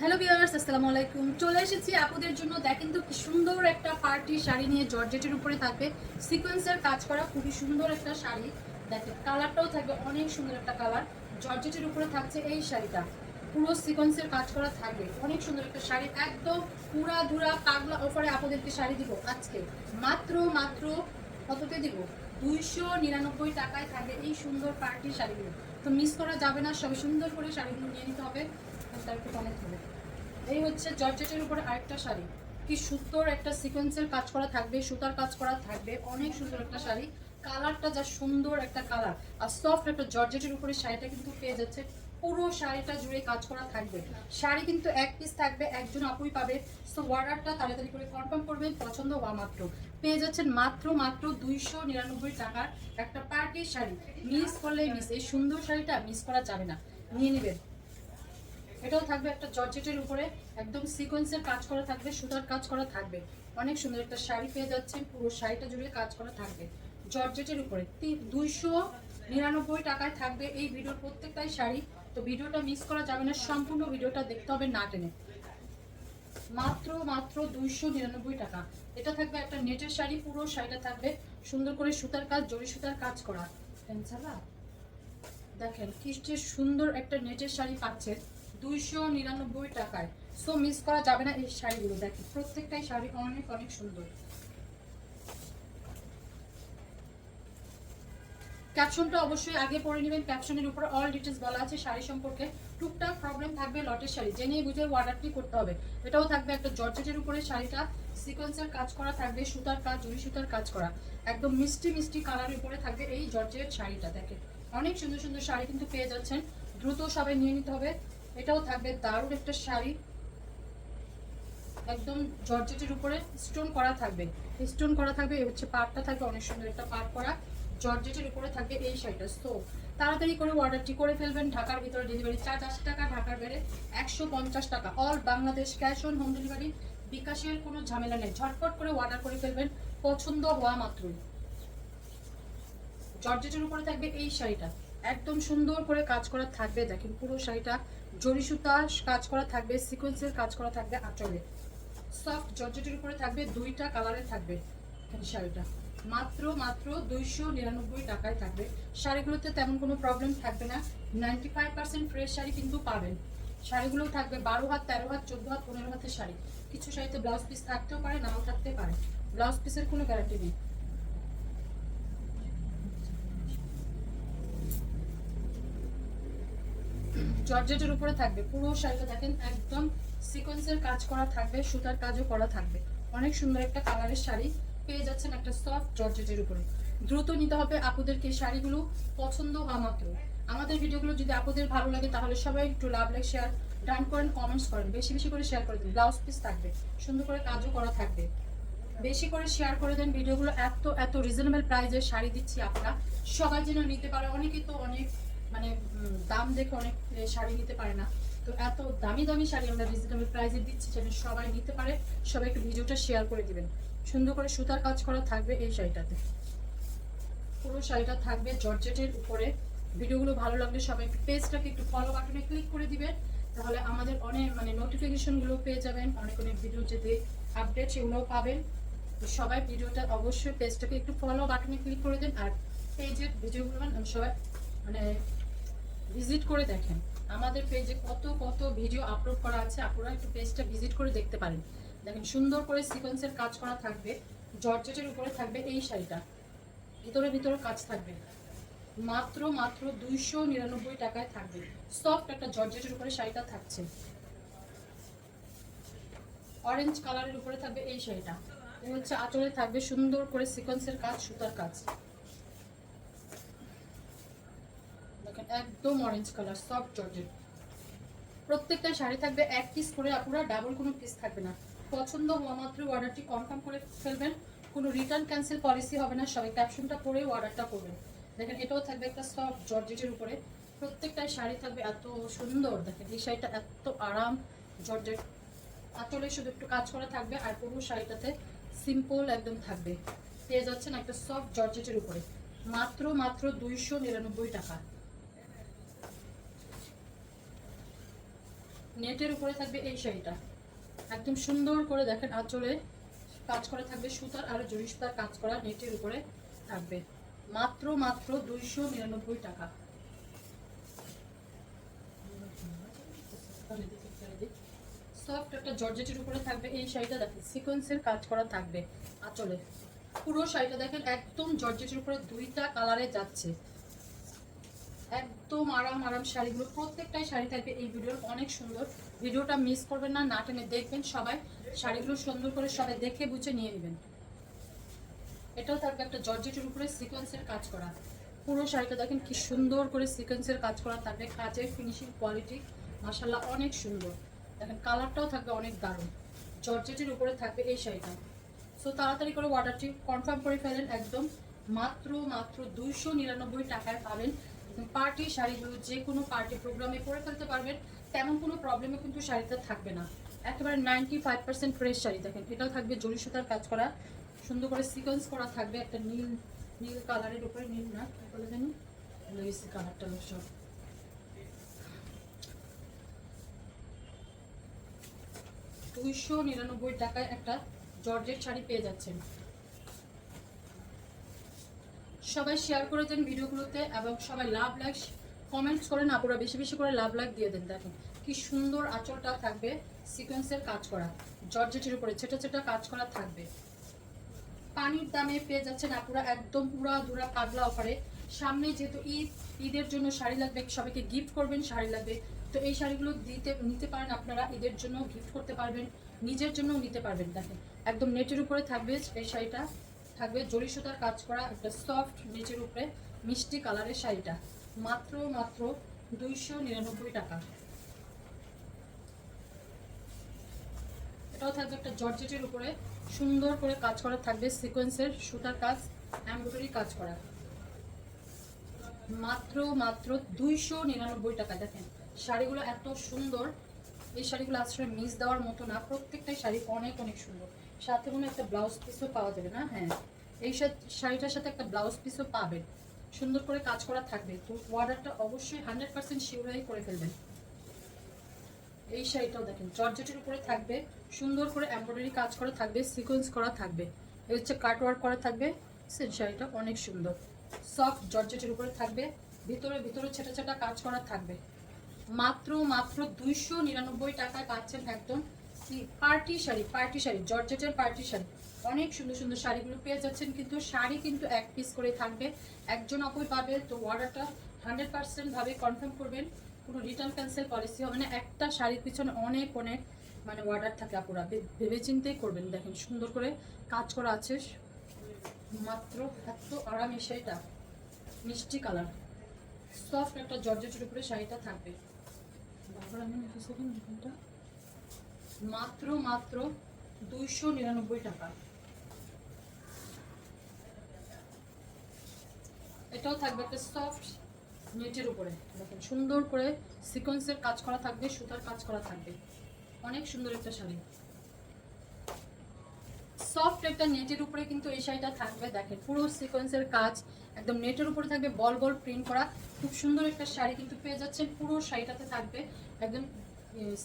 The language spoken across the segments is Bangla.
হ্যালো ভিউয়ার্স, আসসালামু আলাইকুম। চলে এসেছি আপুদের জন্য। দেখেন তো কি সুন্দর একটা পার্টি শাড়ি নিয়ে, জর্জেটের উপরে থাকবে সিকোয়েন্সের কাজ করা, খুবই সুন্দর একটা শাড়ি। দেখেন কালারটাও থাকবে অনেক সুন্দর একটা কালার। জর্জেটের উপরে থাকছে এই শাড়িটা, পুরো সিকোয়েন্সের কাজ করা থাকবে, অনেক সুন্দর একটা শাড়ি। একদম পুরা ধুরা পাগলা অফারে আপুদেরকে শাড়ি দিব আজকে মাত্র মাত্র কততে দিব, 299 টাকায় থাকবে এই সুন্দর পার্টি শাড়িগুলো। তো মিস করা যাবে না, সবাই সুন্দর করে শাড়িগুলো নিয়ে নিতে হবে। তারপর অনেক হবে। এই হচ্ছে জর্জেটের উপরে আরেকটা শাড়ি, কি সুন্দর একটা সিকোয়েন্সের কাজ করা থাকবে, সুতার কাজ করা থাকবে, অনেক সুন্দর একটা শাড়ি। কালারটা যা সুন্দর একটা কালার, আর সফট একটা জর্জেটের উপরে শাড়িটা কিন্তু পেয়ে যাচ্ছে। পুরো শাড়িটা জুড়ে কাজ করা থাকবে। শাড়ি কিন্তু এক পিস থাকবে, একজন আপুই পাবে। সো অর্ডারটা তাড়াতাড়ি করে কনফার্ম করবেন, পছন্দ হওয়া মাত্র পেয়ে যাচ্ছেন মাত্র মাত্র 299 টাকার একটা পার্টি শাড়ি। মিস করলে মিস, এই সুন্দর শাড়িটা মিস করা যাবে না, নিয়ে নেবেন। এটাও থাকবে একটা জর্জেটের উপরে, একদম সিকোয়েন্সের কাজ করা থাকবে, সুতার কাজ করা থাকবে, অনেক সুন্দর একটা শাড়ি পেয়ে যাচ্ছেন। পুরো শাড়িটা জুড়ে কাজ করা থাকবে জর্জেটের উপরে। 299 টাকায় থাকবে এই ভিডিওর প্রত্যেকটাই শাড়ি। তো ভিডিওটা মিস করা যাবে না, সম্পূর্ণ ভিডিওটা দেখতে হবে না টেনে। মাত্র মাত্র 299 টাকা। এটা থাকবে একটা নেটের শাড়ি, পুরো শাড়িটা থাকবে সুন্দর করে সুতার কাজ, জরি সুতার কাজ করা। দেখেন কি সুন্দর একটা নেটের শাড়ি পাচ্ছেন 299 টাকায়। সো মিস করা যাবে না এই শাড়িগুলো। দেখেন প্রত্যেকটাই শাড়ি অনেক অনেক সুন্দর। ক্যাপশনটা অবশ্যই আগে পড়ে নেবেন, ক্যাপশনের উপরে অল ডিটেলস বলা আছে শাড়ি সম্পর্কে। টুকটাক প্রবলেম থাকবে, লটের শাড়ি জেনে বুঝে অর্ডারটি করতে হবে। এটাও থাকবে একটা জর্জেটের উপরে, শাড়িটা সিকোয়েন্সের কাজ করা থাকবে, সুতার কাজ, জরি সুতার কাজ করা, একদম মিষ্টি মিষ্টি কালারের উপরে থাকবে এই জর্জেট শাড়িটা। দেখেন অনেক সুন্দর সুন্দর শাড়ি কিন্তু পেয়ে যাচ্ছেন, দ্রুত সবাই নিয়ে নিতে হবে। এটাও থাকবে দারুণ একটা শাড়ি, একদম জর্জেটের উপরে স্টোন করা থাকবে, স্টোন করা থাকবে। এই হচ্ছে পাড়টা থাকবে, অনেক সুন্দর একটা পাড় করা জর্জেটের উপরে থাকবে এই শাড়িটা। তো তাড়াতাড়ি করে অর্ডারটি করে ফেলবেন। ঢাকার ভিতরে ডেলিভারি চার্জ 80 টাকা, ঢাকার বাইরে 150 টাকা। All Bangladesh cash on home delivery, বিকাশের কোনো ঝামেলা নেই। ঝটপট করে অর্ডার করে ফেলবেন, পছন্দ হওয়া মাত্রই। জর্জেটের উপরে থাকবে এই শাড়িটা, একদম সুন্দর করে কাজ করা থাকবে। দেখেন পুরো শাড়িটা জরি সুতা কাজ করা থাকবে, সিকোয়েন্সের কাজ করা থাকবে আঁচলে। সফট জর্জেটের উপরে থাকবে, দুইটা কালারে থাকবে শাড়িটা। মাত্র মাত্র 299 টাকায় থাকবে। শাড়িগুলোতে তেমন কোনো প্রবলেম থাকবে না, 95% ফ্রেশ শাড়ি কিন্তু পাবেন। শাড়িগুলো থাকবে 12 হাত, 13 হাত, 14 হাত, 15 হাতের শাড়ি। কিছু শাড়িতে ব্লাউজ পিস থাকতেও পারে, নাও থাকতে পারে, ব্লাউজ পিসের কোনো গ্যারান্টি নেই। জর্জেটের উপরে থাকবে পুরো শাড়িটা। দেখেন একদম সিকোয়েন্সের কাজ করা থাকবে, সুতার কাজও করা থাকবে, অনেক সুন্দর একটা কালারের শাড়ি পেয়ে যাচ্ছেন একটা সফট জর্জেটের উপরে। দ্রুত নিতে হবে আপুদেরকে শাড়িগুলো, পছন্দ হওয়া মাত্র। আমাদের ভিডিওগুলো যদি আপুদের ভালো লাগে তাহলে সবাই একটু লাভ লাইক শেয়ার ডান করেন, কমেন্টস করেন, বেশি বেশি করে শেয়ার করে দিন। ব্লাউজ পিস থাকবে, সুন্দর করে কাজও করা থাকবে, বেশি করে শেয়ার করে দেন ভিডিওগুলো। এত এত রিজনেবল প্রাইসে শাড়ি দিচ্ছি, আপনারা সবাই যেন নিতে পারে। অনেকে তো অনেক মানে দাম দেখে অনেক শাড়ি নিতে পারে না, তো এত দামি দামি শাড়ি আমরা রিজনেবল প্রাইসে দিচ্ছি যেন সবাই নিতে পারে। সবাই একটু ভিডিওটা শেয়ার করে দিবেন। সুন্দর করে সুতার কাজ করা থাকবে এই শাড়িটাতে, পুরো শাড়িটা থাকবে জর্জেটের উপরে। ভিডিওগুলো ভালো লাগলে সবাই একটু পেজটাকে একটু ফলো বাটনে ক্লিক করে দিবেন, তাহলে আমাদের অনেক নোটিফিকেশনগুলো পেয়ে যাবেন, অনেক অনেক ভিডিও যেতে আপডেট সেগুলোও পাবেন। তো সবাই ভিডিওটা অবশ্যই পেজটাকে একটু ফলো বাটনে ক্লিক করে দেন, আর পেজের ভিডিওগুলো সবাই ভিজিট করে দেখেন। আমাদের পেজে কত কত ভিডিও আপলোড করা আছে, আপনারা একটু পেজটা ভিজিট করে দেখতে পারেন। দেখেন সুন্দর করে সিকোয়েন্সের কাজ করা থাকবে, জর্জেটের উপরে থাকবে এই শাড়িটা, ভিতরে ভিতরে কাজ থাকবে। মাত্র মাত্র 299 টাকায় থাকবে। সফট একটা জর্জেটের উপরে শাড়িটা থাকছে, অরেঞ্জ কালারের উপরে থাকবে এই শাড়িটা। এই হচ্ছে আঁচলে থাকবে সুন্দর করে সিকোয়েন্সের কাজ, সুতার কাজ। দেখেন একদম অরেঞ্জ কালার, সফট জর্জেট। প্রত্যেকটা শাড়ি থাকবে এক পিস করে, আপনারা ডাবল কোনো পিস থাকবে না। পছন্দ হওয়া মাত্র অর্ডারটি কনফার্ম করে ফেলবেন, কোনো রিটার্ন ক্যান্সেল পলিসি হবে না। সবাই ক্যাপশনটা পরে অর্ডারটা করবেন। দেখেন এটাও থাকবে একটা সফট জর্জেটের উপরে, প্রত্যেকটাই শাড়ি থাকবে এত সুন্দর। দেখেন এই শাড়িটা এত আরাম, জর্জেট, আঁচলে শুধু একটু কাজ করা থাকবে, আর পুরো শাড়িটাতে সিম্পল একদম থাকবে। পেয়ে যাচ্ছেন একটা সফট জর্জেটের উপরে, মাত্র মাত্র 299 টাকা। নেটের উপরে থাকবে এই শাড়িটা, একদম সুন্দর করে দেখেন আঁচলে কাজ করা থাকবে সুতার আর জরি সুতার কাজ করা, নেটের উপরে থাকবে মাত্র মাত্র 299 টাকা। সফট একটা জর্জেটের উপরে থাকবে এই শাড়িটা, দেখেন সিকোয়েন্সের কাজ করা থাকবে আঁচলে। পুরো শাড়িটা দেখেন একদম জর্জেটের উপরে দুইটা কালারে যাচ্ছে, একদম আরাম আরাম শাড়িগুলো, প্রত্যেকটাই শাড়ি থাকবে এই ভিডিওর অনেক সুন্দর। ভিডিওটা মিস করবেন না, না টেনে দেখবেন সবাই, শাড়িগুলো সুন্দর করে সবাই দেখে বুঝে নিয়ে নেবেন। এটাও থাকবে একটা জর্জেটের উপরে সিকোয়েন্সের কাজ করা। পুরো শাড়িটা দেখেন কি সুন্দর করে সিকোয়েন্সের কাজ করা থাকবে, কাজের ফিনিশিং কোয়ালিটি মাশাআল্লাহ অনেক সুন্দর। দেখেন কালারটাও থাকবে অনেক দারুণ, জর্জেটের উপরে থাকবে এই শাড়িটা। সো তাড়াতাড়ি করে অর্ডারটি কনফার্ম করে ফেলেন, একদম মাত্র মাত্র 299 টাকায় পাবেন। পার্টি শাড়িগুলো যে কোনো পার্টি প্রোগ্রামে পরে ফেলতে পারবেন, তেমন কোনো প্রবলেমও কিন্তু শাড়িতে থাকবে না, একেবারে 95% ফ্রেশ শাড়ি। দেখেন এটাও থাকবে জরি সুতার কাজ করা, সুন্দর করে সিকোয়েন্স করা থাকবে একটা নীল নীল কালারের উপরে, নীল না কি বলে জানি লেগেছে কালারটা সব। 299 টাকায় একটা জর্জেট শাড়ি পেয়ে যাচ্ছেন। সবাই শেয়ার করে দেন ভিডিওগুলোতে এবং সবাই লাভ লাইক কমেন্টস করেন, আপুরা বেশি বেশি করে লাভ লাইক দিয়ে দেন। দেখেন কি সুন্দর আঁচলটা থাকবে সিকোয়েন্সের কাজ করা, জর্জেটের উপরে ছোট ছোট কাজ করা থাকবে। পানির দামে পেয়ে যাচ্ছেন আপুরা একদম পুরা দুরা পাগলা অফারে। সামনে যেহেতু ঈদের জন্য শাড়ি লাগবে, সবাইকে গিফট করবেন, শাড়ি লাগবে, তো এই শাড়িগুলো নিতে পারেন আপনারা, ঈদের জন্য গিফট করতে পারবেন, নিজের জন্য নিতে পারবেন। দেখেন একদম নেটের উপরে থাকবে এই শাড়িটা, থাকবে জরি সুতার কাজ করা একটা সফট নেটের উপরে মিষ্টি কালারের শাড়িটা, মাত্র মাত্র 299 টাকা। এটাও থাকবে একটা জর্জেটের উপরে সুন্দর করে কাজ করা থাকবে, সিকোয়েন্সের সুতার কাজ, এমব্রয়ডারি কাজ করা, মাত্র মাত্র 299 টাকা। দেখেন শাড়িগুলো এত সুন্দর, এই শাড়িগুলো আসলে মিস দেওয়ার মতো না, প্রত্যেকটাই শাড়ি অনেক অনেক সুন্দর। সাথে কোনো একটা ব্লাউজ পিসও পাওয়া যাবে না, হ্যাঁ এই শাড়িটার সাথে একটা ব্লাউজ পিসও পাবেন, সুন্দর করে কাজ করা থাকবে। তো অর্ডারটা অবশ্যই 100% শিওর হয়ে করে ফেলবেন। এই শাড়িটাও দেখেন জর্জেটের উপরে থাকবে, সুন্দর করে এমব্রয়ডারি কাজ করা থাকবে, সিকোয়েন্স করা থাকবে, এই হচ্ছে কাট ওয়ার্ক করা থাকবে। শাড়িটা অনেক সুন্দর, সফট জর্জেটের উপরে থাকবে, ভিতরে ভিতরে ছোটা ছোটা কাজ করা থাকবে, মাত্র মাত্র 299 টাকায় পাচ্ছেন একদম পার্টি শাড়ি। পার্টি শাড়ি জর্জেটের পার্টি শাড়ি, অনেক সুন্দর সুন্দর শাড়িগুলো পেয়ে যাচ্ছেন, কিন্তু শাড়ি কিন্তু এক পিস করে থাকবে, একজন আপুই পাবে। তো অর্ডারটা 100% ভাবে কনফার্ম করবেন, কোনো রিটার্ন ক্যান্সেল পলিসি হবে না। একটা শাড়ির পিছনে অনেক অনেক মানে অর্ডার থাকে, আপুরা ভেবে চিন্তেই করবেন। দেখেন সুন্দর করে কাজ করা আছে, মাত্র এত আরাম এই শাড়িটা, মিষ্টি কালার সফট একটা জর্জেটের উপরে শাড়িটা থাকবে, মাত্র মাত্র 299 টাকা। এটাও থাকবে একটা সফট নেটের উপরে, দেখেন সুন্দর করে সিকোয়েন্সের কাজ করা থাকবে, সুতার কাজ করা থাকবে, অনেক সুন্দর একটা শাড়ি, সফট একটা নেটের উপরে কিন্তু এই শাড়িটা থাকবে। দেখেন পুরো সিকোয়েন্সের কাজ একদম নেটের উপরে থাকবে, বল বল প্রিন্ট করা, খুব সুন্দর একটা শাড়ি কিন্তু পেয়ে যাচ্ছেন। পুরো শাড়িটাতে থাকবে একদম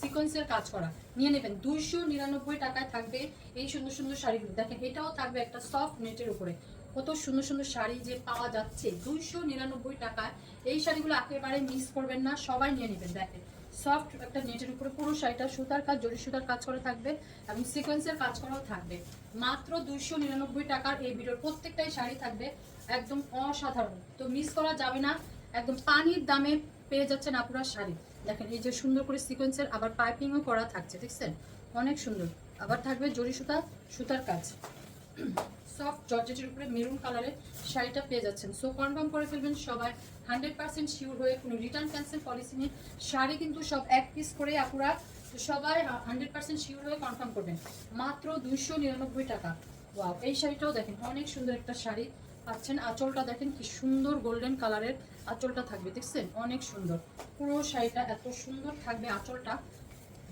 সিকোয়েন্সের কাজ করা, নিয়ে নেবেন 299 টাকায় থাকবে এই সুন্দর সুন্দর শাড়িগুলো। দেখেন এটাও থাকবে একটা সফট নেটের উপরে, কত সুন্দর সুন্দর শাড়ি যে পাওয়া যাচ্ছে 299 টাকায়। এই শাড়িগুলো একেবারে মিস করবেন না, সবাই নিয়ে নেবেন। দেখেন সফট একটা নেটের উপরে পুরো শাড়িটা সুতার কাজ, জরি সুতার কাজ করা থাকবে এবং সিকোয়েন্সের কাজ করাও থাকবে, মাত্র 299 টাকার এই ভিডিওর প্রত্যেকটাই শাড়ি থাকবে একদম অসাধারণ, তো মিস করা যাবে না। একদম পানির দামে পেয়ে যাচ্ছেন আপুরা শাড়ি। দেখেন এই যে সুন্দর করে সিকোয়েন্সের আবার পাইপিংও করা থাকছে, দেখছেন অনেক সুন্দর। আবার থাকবে জরি সুতার কাজ, সফট জর্জেটের উপরে মেরুন কালারের শাড়িটা পেয়ে যাচ্ছেন। সো কনফার্ম করে ফেলবেন সবাই 100% শিওর হয়ে, কোনো রিটার্ন ক্যান্সেল পলিসি নেই। শাড়ি কিন্তু সব এক পিস করে আপুরা, তো সবাই 100% শিওর হয়ে কনফার্ম করবেন, মাত্র 299 টাকা। ওয়াও এই শাড়িটাও দেখেন অনেক সুন্দর একটা শাড়ি পাচ্ছেন। আঁচলটা দেখেন কি সুন্দর গোল্ডেন কালারের আঁচলটা থাকবে, দেখছেন অনেক সুন্দর। পুরো শাড়িটা এত সুন্দর থাকবে আঁচলটা,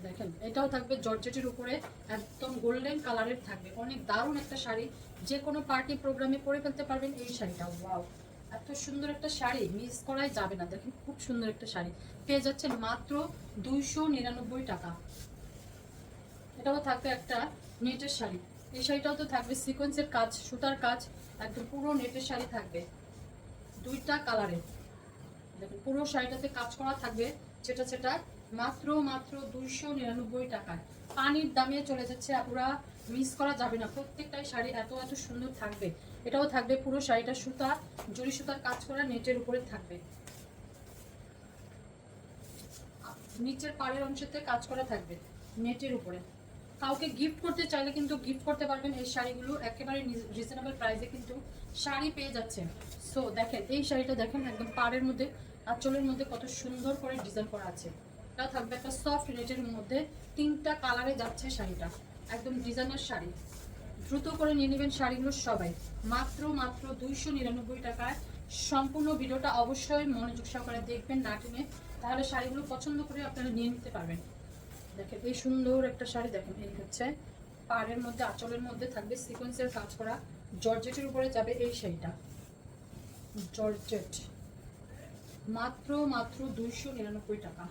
দেখেন এটাও থাকবে জর্জেটের উপরে একদম গোল্ডেন কালারের থাকবে, অনেক দারুণ একটা শাড়ি, যে কোনো পার্টি প্রোগ্রামে পরে ফেলতে পারবেন এই শাড়িটা। ওয়াও এত এত সুন্দর একটা শাড়ি মিস করাই যাবে না। দেখেন খুব সুন্দর একটা শাড়ি পেয়ে যাচ্ছেন মাত্র 299 টাকা। এটাও থাকবে একটা নেটের শাড়ি। এই শাড়িটাও তো থাকবে সিকোয়েন্সের কাজ, সুতার কাজ, একদম পুরো নেটের শাড়ি থাকবে, দুইটা কালারে। দেখুন পুরো শাড়িটাতে কাজ করা থাকবে, যেটা সেটা মাত্র মাত্র 299 টাকায়। পানির দামে চলে যাচ্ছে, আপুরা মিস করা যাবে না। প্রত্যেকটাই শাড়ি এত এত সুন্দর থাকবে। এটাও থাকবে পুরো শাড়িটা সুতা, জরি সুতার কাজ করা নেটের উপরে থাকবে, নিচের পাড়ের অংশতে কাজ করা থাকবে নেটের উপরে। কাউকে গিফট করতে চাইলে কিন্তু গিফট করতে পারবেন। এই শাড়িগুলো একেবারে রিজনেবল প্রাইসে কিন্তু শাড়ি পেয়ে যাচ্ছেন। সো দেখেন এই শাড়িটা দেখেন, একদম পাড়ের মধ্যে আঁচলের মধ্যে কত সুন্দর করে ডিজাইন করা আছে। এটা থাকবে একটা সফট নেটের মধ্যে, 3টা কালারে যাচ্ছে শাড়িটা, একদম ডিজাইনার শাড়ি। দ্রুত করে নিয়ে নেবেন শাড়িগুলো সবাই, মাত্র মাত্র 299 টাকায়। সম্পূর্ণ ভিডিওটা অবশ্যই মনোযোগ সহকারে দেখবেন না টেনে, তাহলে শাড়িগুলো পছন্দ করে আপনারা নিয়ে নিতে পারবেন। দেখেন এই সুন্দর একটা শাড়ি, দেখেন এই হচ্ছে পাড়ের মধ্যে আঁচলের মধ্যে থাকবে সিকোয়েন্সের কাজ করা, জর্জেটের উপরে যাবে এই শাড়িটা, জর্জেট, মাত্র মাত্র 299 টাকা।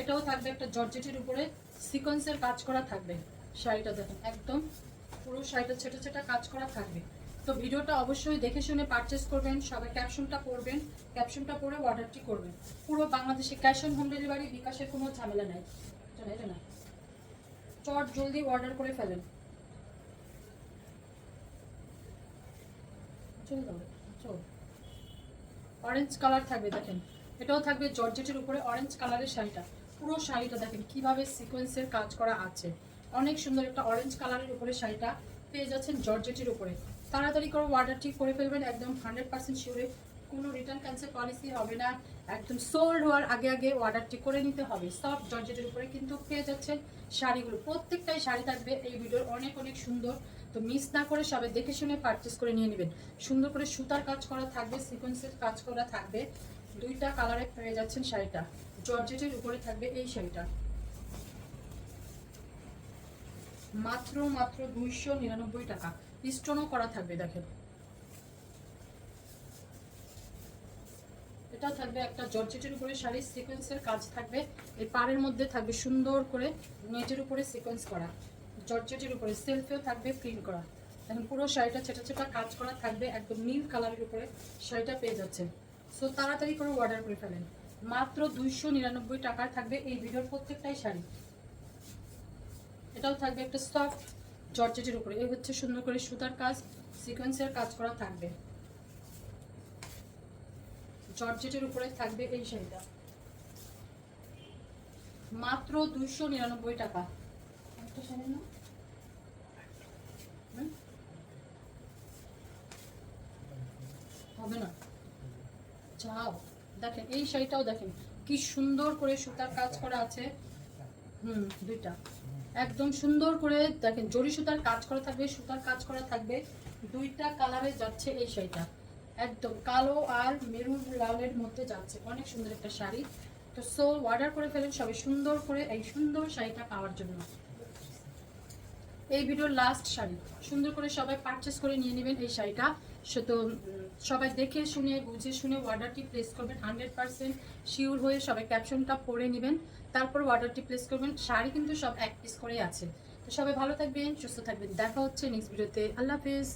এটাও থাকবে একটা জর্জেটের উপরে সিকোয়েন্সের কাজ করা থাকবে শাড়িটা। দেখেন একদম পুরো শাড়িটা ছোটো ছোটো কাজ করা থাকবে। তো ভিডিওটা অবশ্যই দেখে শুনে পারচেস করবেন, সবাই ক্যাপশনটা পড়বেন, ক্যাপশনটা পড়ে অর্ডারটি করবেন। পুরো বাংলাদেশে ক্যাশ অন হোম ডেলিভারি, বিকাশের কোনো ঝামেলা নাই। এটা না, চট জলদি অর্ডার করে ফেলেন। অরেঞ্জ কালার থাকবে, দেখেন এটাও থাকবে জর্জেটের উপরে অরেঞ্জ কালারের শাড়িটা। পুরো শাড়িটা দেখেন কিভাবে সিকোয়েন্সের কাজ করা আছে, অনেক সুন্দর একটা অরেঞ্জ কালারের উপরে শাড়িটা পেয়ে যাচ্ছেন জর্জেটের উপরে। তাড়াতাড়ি করে অর্ডারটি করে ফেলবেন, একদম 100% শিওরে, কোনো রিটার্ন ক্যান্সেল পলিসি হবে না। একদম সোল্ড হওয়ার আগে আগে অর্ডারটি করে নিতে হবে। সফট জর্জেটের উপরে কিন্তু পেয়ে যাচ্ছেন শাড়িগুলো, প্রত্যেকটাই শাড়ি থাকবে এই ভিডিওর অনেক অনেক সুন্দর। তো মিস না করে সবাই দেখে শুনে পারচেস করে নিয়ে নেবেন। সুন্দর করে সুতার কাজ করা থাকবে, সিকোয়েন্সের কাজ করা থাকবে, 2টা কালারে পেয়ে যাচ্ছেন শাড়িটা। জর্জেটের উপরে থাকবে এই শাড়িটা, মাত্র মাত্র 299 টাকা। স্টোনও করা থাকবে, দেখেন এটা থাকবে একটা জর্জেটের উপরে শাড়ি, সিকোয়েন্সের কাজ থাকবে, এই পাড়ের মধ্যে থাকবে সুন্দর করে নেটের উপরে সিকোয়েন্স করা, জর্জেটের উপরে সেলফেও থাকবে প্রিন্ট করা। এখন পুরো শাড়িটা ছোটা ছোটা কাজ করা থাকবে, একদম নীল কালারের উপরে শাড়িটা পেয়ে যাচ্ছেন। সো তাড়াতাড়ি করে অর্ডার করে ফেলেন, মাত্র 299 টাকায় থাকবে এই ভিডিওর প্রত্যেকটাই শাড়ি। এটাও থাকবে একটা সফট জর্জেটের উপরে, এই হচ্ছে সুন্দর করে সুতার কাজ, সিকোয়েন্সের কাজ করা থাকবে, জর্জেটের উপরে থাকবে এই শাড়িটা, মাত্র 299 টাকা। একটা শাড়ি না হবে না, যাও। দেখেন এই শাড়িটাও দেখেন কি সুন্দর করে সুতার কাজ করা আছে। 2টা একদম সুন্দর করে দেখেন জরি সুতার কাজ করা থাকবে, সুতার কাজ করা থাকবে, 2টা কালারে যাচ্ছে এই শাড়িটা, একদম কালো আর মেরুন লালের মধ্যে যাচ্ছে, অনেক সুন্দর একটা শাড়ি। তো সো অর্ডার করে ফেলেন সবাই সুন্দর করে এই সুন্দর শাড়িটা পাওয়ার জন্য। এই ভিডিওর লাস্ট শাড়ি, সুন্দর করে সবাই পারচেস করে নিয়ে নেবেন এই শাড়িটা। তো সবাই দেখে শুনে বুঝে শুনে অর্ডারটি প্লেস করবেন, 100% শিওর হয়ে সবাই ক্যাপশনটা পড়ে নেবেন, তারপর অর্ডারটি প্লেস করবেন। শাড়ি কিন্তু সব 1 পিস করেই আছে। তো সবাই ভালো থাকবেন, সুস্থ থাকবেন, দেখা হচ্ছে নেক্সট ভিডিওতে। আল্লাহ হাফেজ।